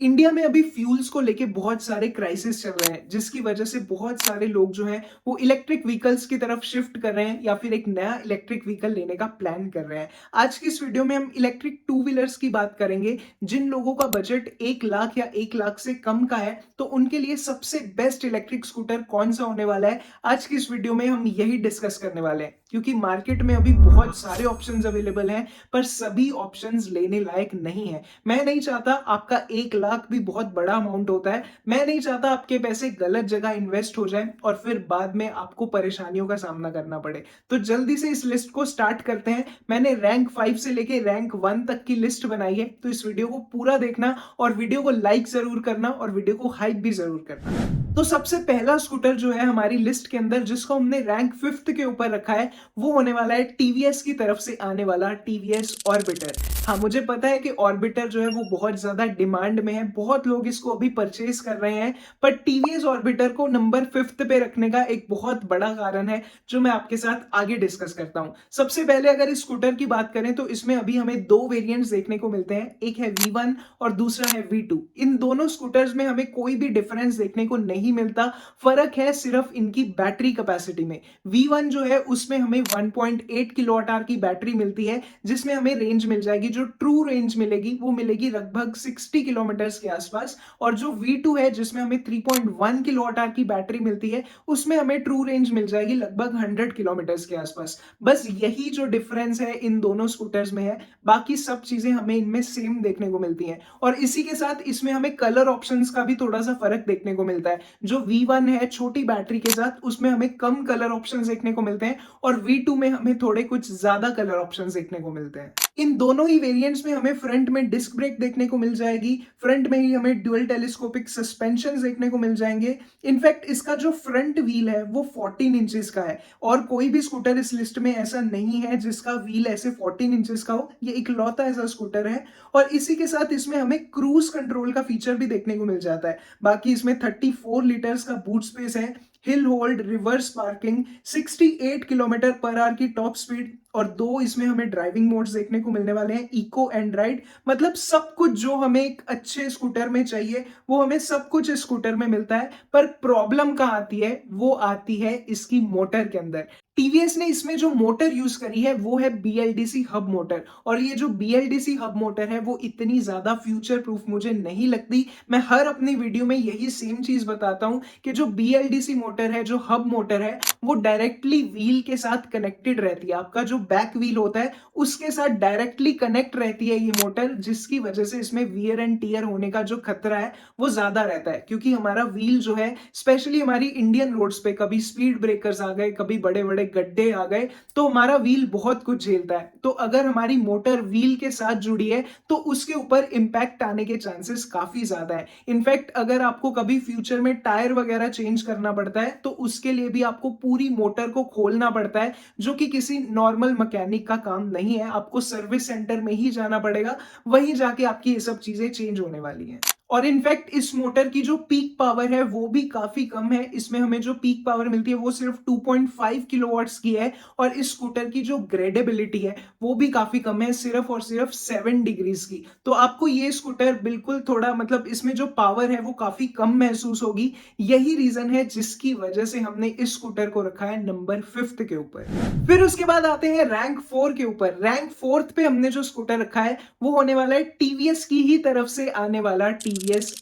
India में अभी fuels को लेके बहुत सारे क्राइसिस चल रहे हैं, जिसकी वजह से बहुत सारे लोग जो हैं वो इलेक्ट्रिक व्हीकल्स की तरफ शिफ्ट कर रहे हैं या फिर एक नया इलेक्ट्रिक व्हीकल लेने का प्लान कर रहे हैं। आज की इस वीडियो में हम इलेक्ट्रिक टू व्हीलर्स की बात करेंगे। जिन लोगों का बजट 1 लाख या 1 लाख से कम का है, तो उनके लिए सबसे बेस्ट इलेक्ट्रिक स्कूटर कौन सा होने वाला है, आज की इस वीडियो में हम यही डिस्कस करने वाले हैं। क्योंकि मार्केट में अभी बहुत सारे ऑप्शंस अवेलेबल हैं, पर सभी ऑप्शंस लेने लायक नहीं है। मैं नहीं चाहता, आपका 1 लाख भी बहुत बड़ा अमाउंट होता है, मैं नहीं चाहता आपके पैसे गलत जगह इन्वेस्ट हो जाए और फिर बाद में आपको परेशानियों का सामना करना पड़े। तो जल्दी से इस लिस्ट को स्टार्ट करते हैं। मैंने रैंक 5 से लेके रैंक 1 तक की लिस्ट बनाई है, तो इस वीडियो को पूरा देखना और वीडियो को लाइक जरूर करना और वीडियो को हाइप भी जरूर करना। तो सबसे पहला स्कूटर जो है हमारी लिस्ट के अंदर, जिसको हमने रैंक 5 के ऊपर रखा है, वो होने वाला है टीवीएस की तरफ से आने वाला टीवीएस ऑर्बिटर। हाँ, मुझे पता है कि ऑर्बिटर जो है वो बहुत ज्यादा डिमांड में है, बहुत लोग इसको अभी परचेज कर रहे हैं, पर टीवीएस ऑर्बिटर को नंबर 5 पे रखने का एक बहुत बड़ा कारण है, जो मैं आपके साथ आगे डिस्कस करता हूं। सबसे पहले अगर इस स्कूटर की बात करें तो इसमें अभी हमें दो वेरिएंट्स देखने को मिलते हैं, एक है V1 और दूसरा है V2। इन दोनों स्कूटर्स में हमें कोई भी डिफरेंस देखने को नहीं मिलता, फर्क है सिर्फ इनकी बैटरी कैपेसिटी में। V1 जो है उसमें हमें 1.8 किलोवाट आवर की बैटरी मिलती है, जिसमें हमें रेंज मिल जाएगी, जो ट्रू रेंज मिलेगी वो मिलेगी लगभग 60 किलोमीटर के आसपास। और जो V2 है जिसमें हमें 3.1 किलोवाट आवर की बैटरी मिलती है, उसमें हमें ट्रू रेंज मिल जाएगी लगभग 100 किलोमीटर के आसपास। बस यही जो डिफरेंस है इन दोनों स्कूटर्स में है, बाकी सब चीजें हमें इनमें सेम देखने को मिलती हैं। और इसी के साथ इसमें हमें कलर ऑप्शंस का भी थोड़ा सा फर्क देखने को मिलता है। जो V1 है छोटी बैटरी के साथ, उसमें हमें कम कलर ऑप्शंस देखने को मिलते हैं और V2 में हमें थोड़े कुछ ज्यादा कलर ऑप्शंस देखने को मिलते हैं। इन दोनों ही वेरिएंट्स में हमें फ्रंट में डिस्क ब्रेक देखने को मिल जाएगी, फ्रंट में ही हमें ड्यूअल टेलीस्कोपिक सस्पेंशन देखने को मिल जाएंगे। इनफैक्ट इसका जो फ्रंट व्हील है वो 14 इंचेस का है, और कोई भी स्कूटर इस लिस्ट में ऐसा नहीं है जिसका व्हील ऐसे 14 इंचेस का हो, ये इकलौता ऐसा स्कूटर है। और इसी के साथ इसमें हमें क्रूज कंट्रोल का फीचर भी देखने को मिल जाता है। बाकी इसमें 34 लीटर्स का बूट स्पेस है, hill hold, reverse parking, 68 kilometre per hour की टॉप स्पीड, और दो इसमें हमें ड्राइविंग मोड्स देखने को मिलने वाले हैं, इको एंड राइड। मतलब सब कुछ जो हमें एक अच्छे स्कूटर में चाहिए वो हमें सब कुछ इस स्कूटर में मिलता है। पर प्रॉब्लम कहाँ आती है, वो आती है इसकी मोटर के अंदर। टीवीएस ने इसमें जो मोटर यूज करी है वो है BLDC हब मोटर, और ये जो BLDC हब मोटर है वो इतनी ज्यादा फ्यूचर प्रूफ मुझे नहीं लगती। मैं हर अपनी वीडियो में यही सेम चीज बताता हूं कि जो BLDC मोटर है, जो हब मोटर है, वो डायरेक्टली व्हील के साथ कनेक्टेड रहती है। आपका जो बैक व्हील होता है उसके साथ डायरेक्टली कनेक्ट रहती है ये मोटर, जिसकी वजह से इसमें वियर एंड टीयर होने का जो खतरा है वो ज्यादा रहता है। क्योंकि हमारा व्हील जो है, स्पेशली हमारी इंडियन रोड्स पे कभी स्पीड ब्रेकर्स आ गए, कभी बड़े बड़े गड्ढे आ गए, तो हमारा व्हील बहुत कुछ झेलता है। तो अगर हमारी मोटर व्हील के साथ जुड़ी है तो उसके ऊपर इंपैक्ट आने के चांसेस काफी ज्यादा है। इनफैक्ट अगर आपको कभी फ्यूचर में टायर वगैरह चेंज करना पड़ता है तो उसके लिए भी आपको पूरी मोटर को खोलना पड़ता है, जो कि किसी नॉर्मल मैकेनिक का काम नहीं है। आपको सर्विस सेंटर में ही जाना पड़ेगा, वहीं जाके आपकी ये सब चीजें चेंज होने वाली हैं। और इनफैक्ट इस मोटर की जो पीक पावर है वो भी काफी कम है। इसमें हमें जो पीक पावर मिलती है वो सिर्फ 2.5 किलोवाट्स की है, और इस स्कूटर की जो ग्रेडेबिलिटी है वो भी काफी कम है, सिर्फ और सिर्फ 7 डिग्रीज की। तो आपको ये स्कूटर बिल्कुल थोड़ा, मतलब इसमें जो पावर है वो काफी कम महसूस होगी। यही रीजन है जिसकी वजह से हमने इस स्कूटर को रखा है नंबर 5 के ऊपर। फिर उसके बाद आते हैं रैंक 4 के ऊपर। रैंक 4 पे हमने जो स्कूटर रखा है वो होने वाला है टीवीएस की ही तरफ से आने वाला टीवीएस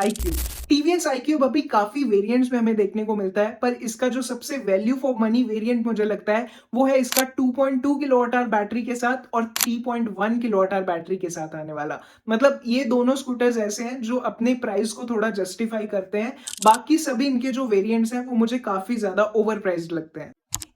iQube। टीवीएस iQube अभी काफी वेरिएंट्स में हमें देखने को मिलता है, पर इसका जो सबसे वैल्यू फॉर मनी वेरिएंट मुझे लगता है वो है इसका 2.2 किलोवाट आवर बैटरी के साथ और 3.1 किलोवाट आवर बैटरी के साथ आने वाला। मतलब ये दोनों स्कूटर्स ऐसे हैं जो अपने प्राइस को थोड़ा जस्टिफाई करते हैं। बाकी सभी इनके जो वेरिएंट्स हैं वो मुझे काफी ज्यादा ओवर प्राइस्ड लगते हैं।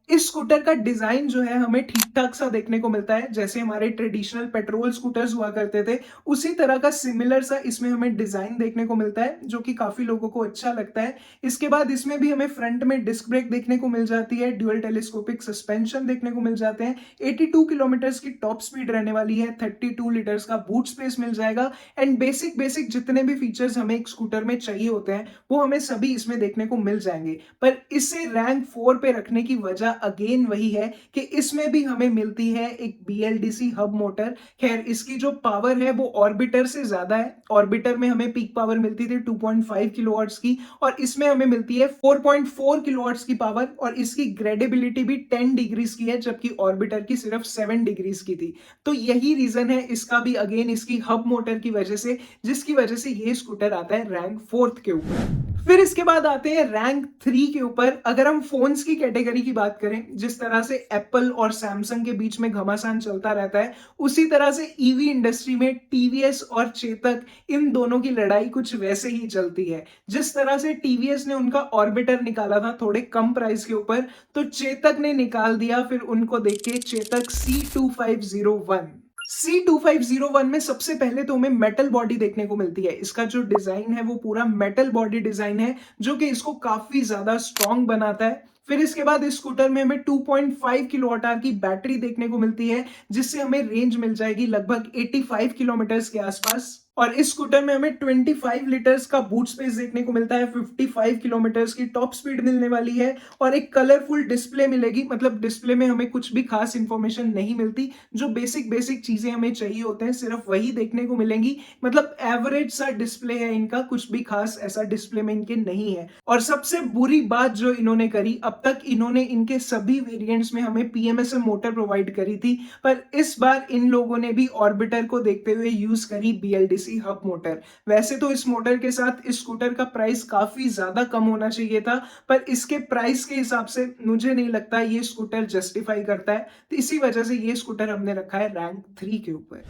इस स्कूटर का डिजाइन जो है हमें ठीक ठाक सा देखने को मिलता है, जैसे हमारे ट्रेडिशनल पेट्रोल स्कूटर्स हुआ करते थे उसी तरह का सिमिलर सा इसमें हमें डिजाइन देखने को मिलता है, जो कि काफी लोगों को अच्छा लगता है। इसके बाद इसमें भी हमें फ्रंट में डिस्क ब्रेक देखने को मिल जाती है, ड्यूअल टेलीस्कोपिक सस्पेंशन देखने को मिल जाते हैं, 82 किलोमीटर की टॉप स्पीड रहने वाली है, 32 लीटर्स का बूट स्पेस मिल जाएगा, एंड बेसिक बेसिक जितने भी फीचर्स हमें एक स्कूटर में चाहिए होते हैं वो हमें सभी इसमें देखने को मिल जाएंगे। पर इसे रैंक 4 पे रखने की वजह अगेन वही है कि इसमें भी हमें मिलती है एक BLDC हब मोटर। खैर इसकी जो पावर है वो ऑर्बिटर से ज्यादा है। ऑर्बिटर में हमें पीक पावर मिलती थी 2.5 किलोवाट्स की, और इसमें हमें मिलती है 4.4 किलोवाट्स की पावर, और इसकी ग्रेडेबिलिटी भी 10 डिग्रीज की है, जबकि ऑर्बिटर की सिर्फ 7 डिग्रीज की थी। तो यही रीजन है इसका भी, अगेन इसकी हब मोटर की वजह से, जिसकी वजह से ये स्कूटर आता है रैंक 4 के ऊपर। फिर इसके बाद आते हैं रैंक 3 के ऊपर। अगर हम फोन्स की कैटेगरी की बात करें, जिस तरह से एप्पल और सैमसंग के बीच में घमासान चलता रहता है, उसी तरह से ईवी इंडस्ट्री में टीवीएस और चेतक, इन दोनों की लड़ाई कुछ वैसे ही चलती है। जिस तरह से टीवीएस ने उनका ऑर्बिटर निकाला था थोड़े कम प्राइस के ऊपर, तो चेतक ने निकाल दिया फिर उनको देख के चेतक C2501। C2501 में सबसे पहले तो हमें मेटल बॉडी देखने को मिलती है। इसका जो डिजाइन है वो पूरा मेटल बॉडी डिजाइन है, जो कि इसको काफी ज्यादा स्ट्रॉन्ग बनाता है। फिर इसके बाद इस स्कूटर में हमें 2.5 किलोवाट आवर की बैटरी देखने को मिलती है, जिससे हमें रेंज मिल जाएगी लगभग 85 किलोमीटर के आसपास। और इस स्कूटर में हमें 25 लीटर्स का बूट स्पेस देखने को मिलता है, 55 किलोमीटर्स की टॉप स्पीड मिलने वाली है, और एक कलरफुल डिस्प्ले मिलेगी। मतलब डिस्प्ले में हमें कुछ भी खास इंफॉर्मेशन नहीं मिलती, जो बेसिक बेसिक चीजें हमें चाहिए होते हैं सिर्फ वही देखने को मिलेंगी। मतलब एवरेज सा डिस्प्ले है इनका, कुछ भी खास ऐसा डिस्प्ले में इनके नहीं है। और सबसे बुरी बात जो इन्होंने करी, अब तक इन्होंने इनके सभी वेरिएंट्स में हमें PMSM मोटर प्रोवाइड करी थी, पर इस बार इन लोगों ने भी ऑर्बिटर को देखते हुए यूज करी BLDC हब मोटर। वैसे तो इस मोटर के साथ इस स्कूटर का प्राइस काफी ज्यादा कम होना चाहिए था, पर इसके प्राइस के हिसाब से मुझे नहीं लगता ये स्कूटर जस्टिफाई करता है, तो इसी वजह से ये स्कूटर हमने रखा है रैंक 3 के ऊपर।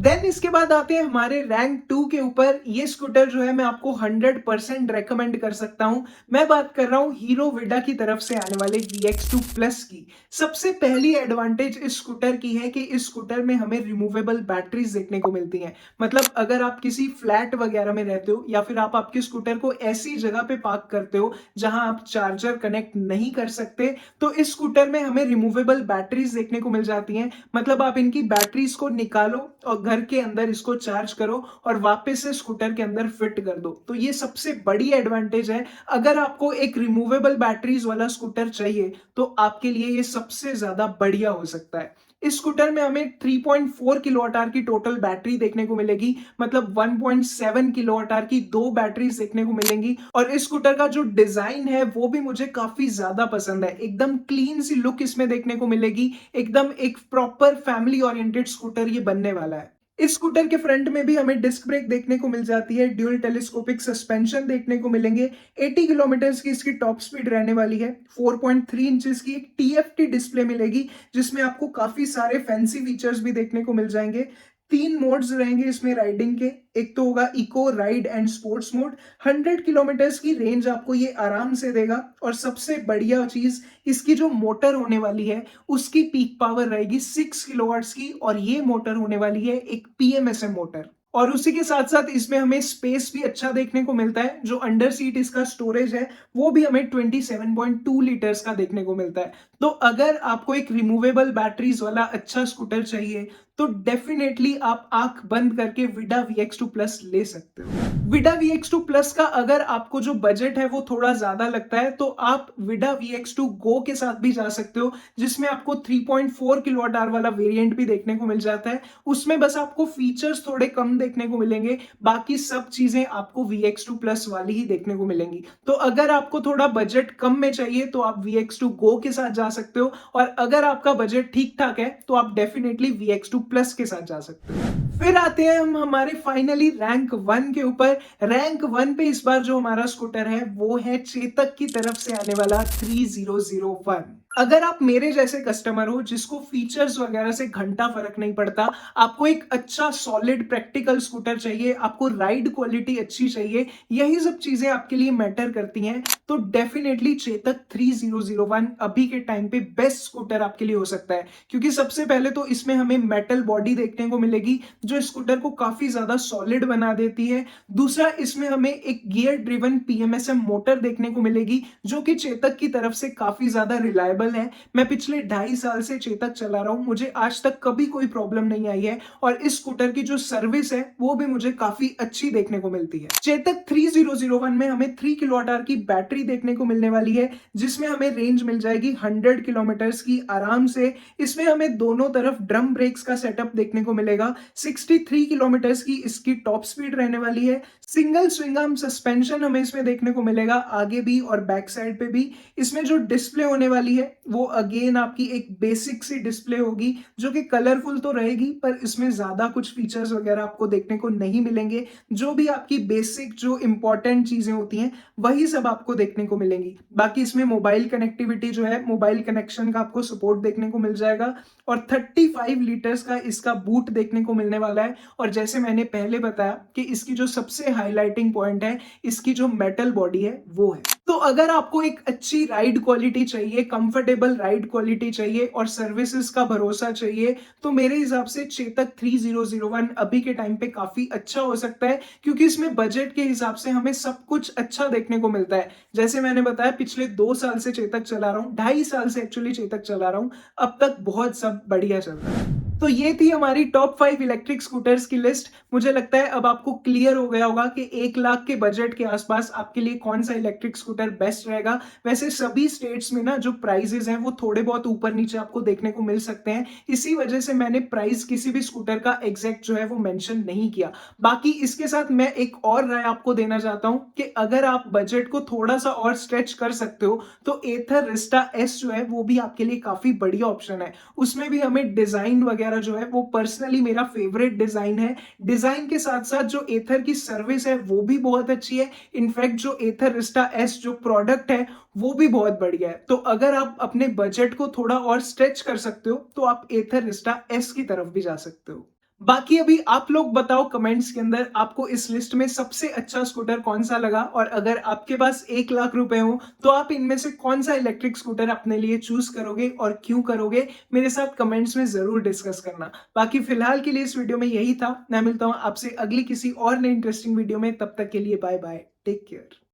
देन इसके बाद आते हैं हमारे रैंक 2 के ऊपर। ये स्कूटर जो है मैं आपको 100% रेकमेंड कर सकता हूं। मैं बात कर रहा हूं हीरो विडा की तरफ से आने वाले VX2 प्लस की। सबसे पहली एडवांटेज इस स्कूटर की है कि इस स्कूटर में हमें रिमूवेबल बैटरीज देखने को मिलती हैं। मतलब अगर आप किसी फ्लैट वगैरह में रहते हो, या फिर आप आपके स्कूटर को ऐसी जगह पे पार्क करते हो जहां आप चार्जर कनेक्ट नहीं कर सकते, तो इस स्कूटर में हमें रिमूवेबल बैटरीज देखने को मिल जाती हैं। मतलब आप इनकी बैटरीज को निकालो और घर के अंदर इसको चार्ज करो और वापस से स्कूटर के अंदर फिट कर दो। तो ये सबसे बड़ी एडवांटेज है। अगर आपको एक रिमूवेबल बैटरीज वाला स्कूटर चाहिए, तो आपके लिए ये सबसे ज्यादा बढ़िया हो सकता है। इस स्कूटर में हमें 3.4 किलोवाट आवर की टोटल बैटरी देखने को मिलेगी। मतलब 1.7 किलोवाट आवर की दो बैटरीज देखने को मिलेंगी। और इस स्कूटर का जो डिजाइन है वो भी मुझे काफी ज्यादा पसंद है। एकदम क्लीन सी लुक इसमें देखने को मिलेगी। एकदम एक प्रॉपर फैमिली ओरिएंटेड स्कूटर ये बनने वाला है। इस स्कूटर के फ्रंट में भी हमें डिस्क ब्रेक देखने को मिल जाती है, ड्यूल टेलीस्कोपिक सस्पेंशन देखने को मिलेंगे। 80 किलोमीटर की इसकी टॉप स्पीड रहने वाली है। 4.3 इंचेस की एक TFT डिस्प्ले मिलेगी, जिसमें आपको काफी सारे फैंसी फीचर्स भी देखने को मिल जाएंगे। 3 मोड्स रहेंगे इसमें राइडिंग के। एक तो होगा eco, ride and sports mode. 100 kilometre की रेंज आपको ये आराम से देगा। और सबसे बढ़िया चीज, इसकी जो मोटर होने वाली है उसकी पीक पावर रहेगी 6 किलोवाट्स की, और ये मोटर होने वाली है एक PMSM मोटर। और उसी के साथ साथ इसमें हमें स्पेस भी अच्छा देखने को मिलता है। जो अंडर सीट इसका स्टोरेज है वो भी हमें 27.2 लीटर्स का देखने को मिलता है। तो अगर आपको एक रिमूवेबल बैटरीज वाला अच्छा स्कूटर चाहिए, तो डेफिनेटली आप आंख बंद करके विडा VX2 प्लस ले सकते हो। विडा VX2 प्लस का अगर आपको जो बजट है वो थोड़ा ज्यादा लगता है, तो आप विडा VX2 गो के साथ भी जा सकते हो, जिसमें आपको 3.4 किलोवाट आवर वाला वेरिएंट भी देखने को मिल जाता है। उसमें बस आपको फीचर्स थोड़े कम देखने को मिलेंगे, बाकी सब चीजें आपको VX2 प्लस वाली ही देखने को मिलेंगी। तो अगर आपको थोड़ा बजट कम में चाहिए तो आप VX2 गो के साथ जा सकते हो, और अगर आपका बजट ठीक ठाक है तो आप डेफिनेटली VX2 प्लस के साथ जा सकते हो। फिर आते हैं हम हमारे फाइनली रैंक 1 के ऊपर। रैंक 1 पे इस बार जो हमारा स्कूटर है वो है चेतक की तरफ से आने वाला 3001। अगर आप मेरे जैसे कस्टमर हो जिसको फीचर्स वगैरह से घंटा फर्क नहीं पड़ता, आपको एक अच्छा सॉलिड प्रैक्टिकल स्कूटर चाहिए, आपको राइड क्वालिटी अच्छी चाहिए, यही सब चीजें आपके लिए मैटर करती हैं, तो डेफिनेटली चेतक 3001 अभी के टाइम पे बेस्ट स्कूटर आपके लिए हो सकता है। क्योंकि सबसे पहले तो इसमें हमें मेटल बॉडी देखने को मिलेगी, जो स्कूटर को काफ़ी ज़्यादा सॉलिड बना देती है। दूसरा, इसमें हमें एक गियर ड्रिवन पीएमएसएम मोटर देखने को मिलेगी, जो कि चेतक की तरफ से काफ़ी ज़्यादा रिलायबल है। मैं पिछले 2.5 साल से चेतक चला रहा हूँ, मुझे आज तक कभी कोई प्रॉब्लम नहीं आई है और इस स्कूटर की जो सर्विस है, वो भी मुझे काफ़ी अच्छी देखने को मिलती है। चेतक 3001 में हमें 3 किलोवाट आवर की बैटरी देखने को मिलने वाली है, जिसमें हमें रेंज मिल जाएगी 100 किलोमीटर्स की आराम से। इसमें हमें दोनों तरफ ड्रम ब्रेक्स का सेटअप देखने को मिलेगा। 63 किलोमीटर्स की इसकी टॉप स्पीड रहने वाली है। सिंगल स्विंग आर्म सस्पेंशन हमें इसमें देखने को मिलेगा, आगे भी और बैक साइड पे भी। इसमें जो डिस्प्ले होने वाली है वो अगेन आपकी एक बेसिक सी डिस्प्ले होगी, जो कि कलरफुल तो रहेगी, पर इसमें ज्यादा कुछ फीचर्स वगैरह आपको देखने को नहीं मिलेंगे। जो भी आपकी बेसिक जो इंपॉर्टेंट चीजें होती हैं, वही सब आपको देखने को मिलेंगी। बाकी इसमें मोबाइल कनेक्टिविटी जो है, मोबाइल कनेक्शन का आपको सपोर्ट देखने को मिल जाएगा और 35 लीटर्स का इसका बूट देखने को मिलने वाला है। और जैसे मैंने पहले बताया कि इसकी जो सबसे हाईलाइटिंग पॉइंट है, इसकी जो मेटल बॉडी है वो है। तो अगर आपको एक अच्छी राइड क्वालिटी चाहिए, कंफर्टेबल राइड क्वालिटी चाहिए और सर्विसेज का भरोसा चाहिए, तो मेरे हिसाब से चेतक 3001 अभी के टाइम पे काफी अच्छा हो सकता है, क्योंकि इसमें बजट के हिसाब से हमें सब कुछ अच्छा देखने को मिलता है। जैसे मैंने बताया, पिछले 2 साल से चेतक चला रहा हूँ, 2.5 साल से एक्चुअली चेतक चला रहा हूँ, अब तक बहुत सब बढ़िया चल रहा है। तो ये थी हमारी टॉप 5 इलेक्ट्रिक स्कूटर्स की लिस्ट। मुझे लगता है अब आपको क्लियर हो गया होगा कि 1 लाख के बजट के आसपास आपके लिए कौन सा इलेक्ट्रिक स्कूटर बेस्ट रहेगा। वैसे सभी स्टेट्स में ना जो प्राइजेस हैं वो थोड़े बहुत ऊपर नीचे आपको देखने को मिल सकते हैं, इसी वजह से मैंने प्राइस किसी भी स्कूटर का एग्जैक्ट जो है वो मेंशन नहीं किया। बाकी इसके साथ मैं एक और राय आपको देना चाहता हूं कि अगर आप बजट को थोड़ा सा और स्ट्रेच कर सकते हो, तो एथर रिस्टा एस जो है वो भी आपके लिए काफी बढ़िया ऑप्शन है। उसमें भी हमें डिजाइन वगैरह जो है वो पर्सनली मेरा फेवरेट डिजाइन है। डिजाइन के साथ साथ जो एथर की सर्विस है वो भी बहुत अच्छी है। इनफैक्ट जो एथर रिस्टा एस जो प्रोडक्ट है वो भी बहुत बढ़िया है। तो अगर आप अपने बजट को थोड़ा और स्ट्रेच कर सकते हो, तो आप एथर रिस्टा एस की तरफ भी जा सकते हो। बाकी अभी आप लोग बताओ कमेंट्स के अंदर, आपको इस लिस्ट में सबसे अच्छा स्कूटर कौन सा लगा, और अगर आपके पास 1 लाख रुपए हो तो आप इनमें से कौन सा इलेक्ट्रिक स्कूटर अपने लिए चूज करोगे और क्यों करोगे, मेरे साथ कमेंट्स में जरूर डिस्कस करना। बाकी फिलहाल के लिए इस वीडियो में यही था। मैं मिलता हूं आपसे अगली किसी और नई इंटरेस्टिंग वीडियो में, तब तक के लिए बाय बाय, टेक केयर।